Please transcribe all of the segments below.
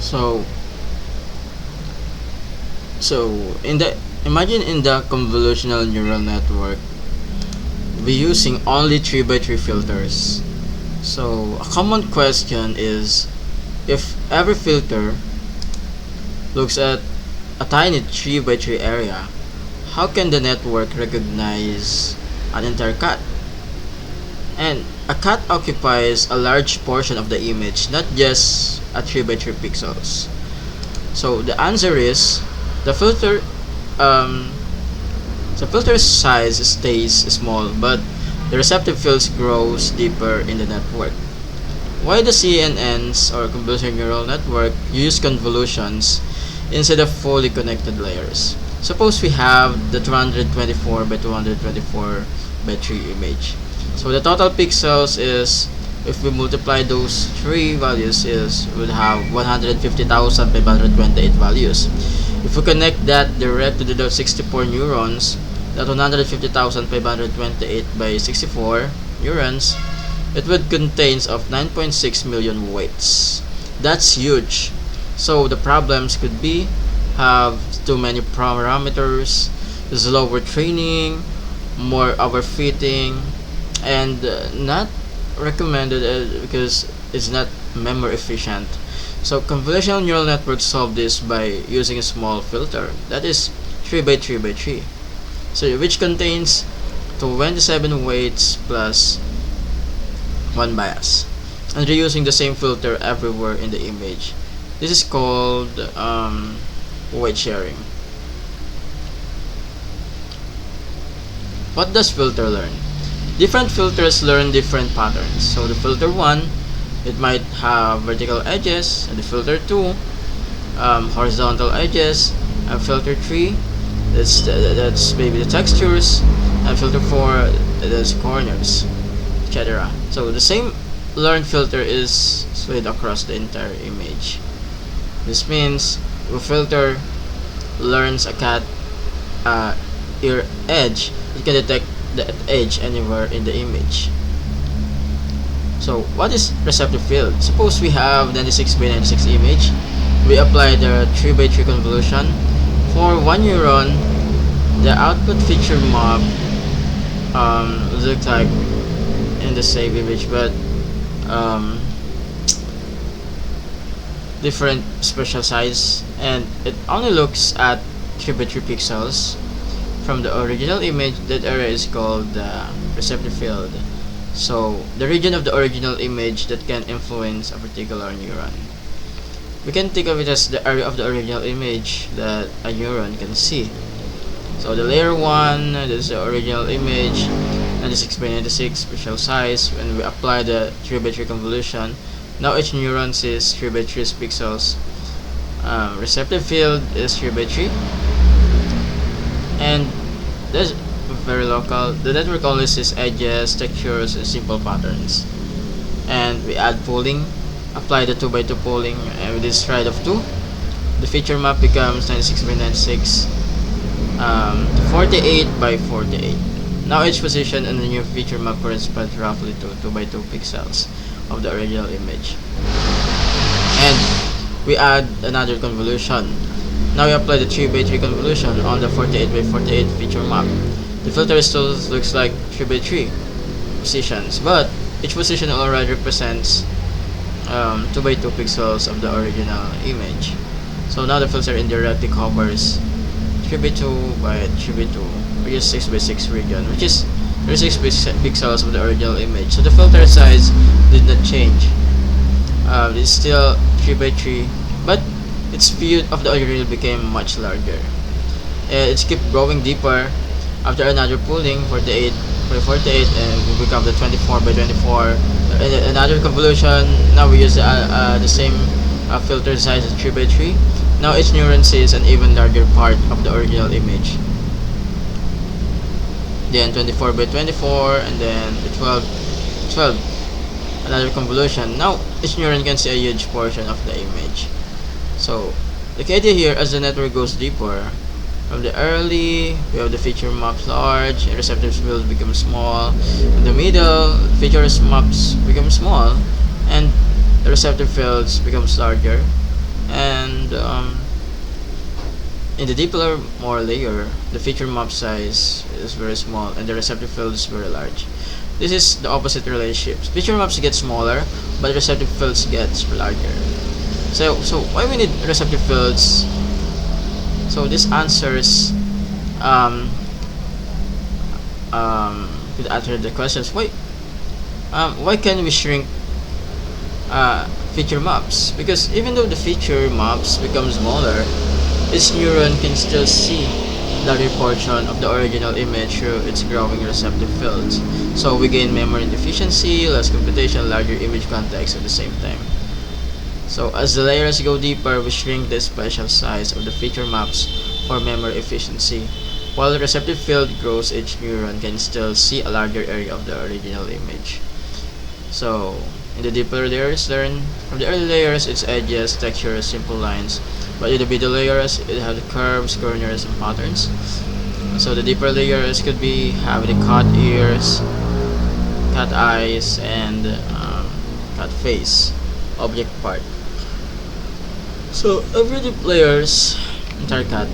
So so in the imagine in the convolutional neural network, we're using only 3 by 3 filters. So a common question is, if every filter looks at a tiny 3 by 3 area, how can the network recognize an entire cat? And a cat occupies a large portion of the image, not just a 3 by 3 pixels. So the answer is, the filter um, the filter size stays small, but the receptive fields grows deeper in the network. Why the CNNs or convolutional neural network use convolutions instead of fully connected layers? Suppose we have the 224 by 224 by 3 image. So the total pixels is, if we multiply those three values, is we would have 150,528 values. If we connect that direct to the 64 neurons, that 150,528 by 64 neurons, it would contains of 9.6 million weights. That's huge. So the problems could be have too many parameters, slower training, more overfitting, and not recommended because it's not memory efficient. So convolutional neural networks solve this by using a small filter that is 3 by 3 by 3, so which contains 27 weights plus 1 bias, and reusing the same filter everywhere in the image. This is called weight sharing. What does filter learn? Different filters learn different patterns. So the filter 1, it might have vertical edges, and the filter 2, horizontal edges, and filter 3, that's maybe the textures, and filter 4, that's corners, etc. So the same learned filter is spread across the entire image. This means a filter learns a cat ear edge, it can detect the edge anywhere in the image. So what is receptive field? Suppose we have 96 by 96 image. We apply the 3 by 3 convolution. For one neuron, the output feature map looks like in the same image, but different spatial size, and it only looks at 3 by 3 pixels from the original image. That area is called the receptive field. So the region of the original image that can influence a particular neuron. We can think of it as the area of the original image that a neuron can see. So the layer 1, this is the original image, 96 by 96 spatial size. When we apply the 3 by 3 convolution, now each neuron sees 3 by 3 pixels. Receptive field is 3 by 3, and that's very local. The network only sees edges, textures, and simple patterns. And we add pooling, apply the 2 by 2 pooling, and with this stride of 2, the feature map becomes 96 by 96, 48 by 48. Now each position in the new feature map corresponds roughly to 2 by 2 pixels of the original image. And we add another convolution. Now we apply the 3 by 3 convolution on the 48 by 48 feature map. The filter still looks like 3 by 3 positions, but each position already represents 2 by 2 pixels of the original image. So now the filter indirectly covers 3 by 2 by 3 by 2, which is 6 by 6 region, which is 36 pixels of the original image. So the filter size did not change. It's still 3 by 3, but its view of the original became much larger. It's kept growing deeper after another pooling, 48 by 48, and we become the 24 by 24. Another convolution. Now we use the same filter size as 3 by 3. Now each neuron sees an even larger part of the original image. Then 24 by 24, and then 12. Another convolution. Now each neuron can see a huge portion of the image. So the key idea here, as the network goes deeper, from the early, we have the feature maps large, and receptive fields become small. In the middle, features maps become small, and the receptive fields becomes larger. And in the deeper more layer, the feature map size is very small and the receptive field is very large. This is the opposite relationship. Feature maps get smaller, but receptive fields get larger. So why we need receptive fields? So this answers um, could answer the questions. Why can we shrink feature maps? Because even though the feature maps become smaller, its neuron can still see larger portion of the original image through its growing receptive fields. So we gain memory efficiency, less computation, larger image context at the same time. So as the layers go deeper, we shrink the spatial size of the feature maps for memory efficiency. While the receptive field grows, each neuron can still see a larger area of the original image. So in the deeper layers, learn from the early layers, its edges, textures, simple lines. But in the middle layers, it has curves, corners, and patterns. So the deeper layers could be have the cat ears, cat eyes, and cat face object part. So every deep layers entire cat.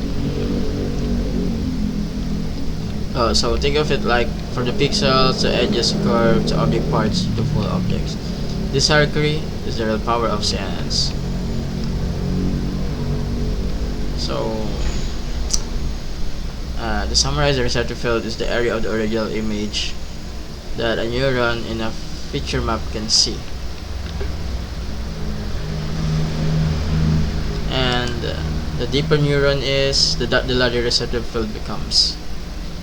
So think of it like from the pixels, the edges, curves, the object parts to full objects. This hierarchy is the real power of science. So to summarize, the receptive field is the area of the original image that a neuron in a feature map can see. And the deeper neuron is, the larger receptive field becomes.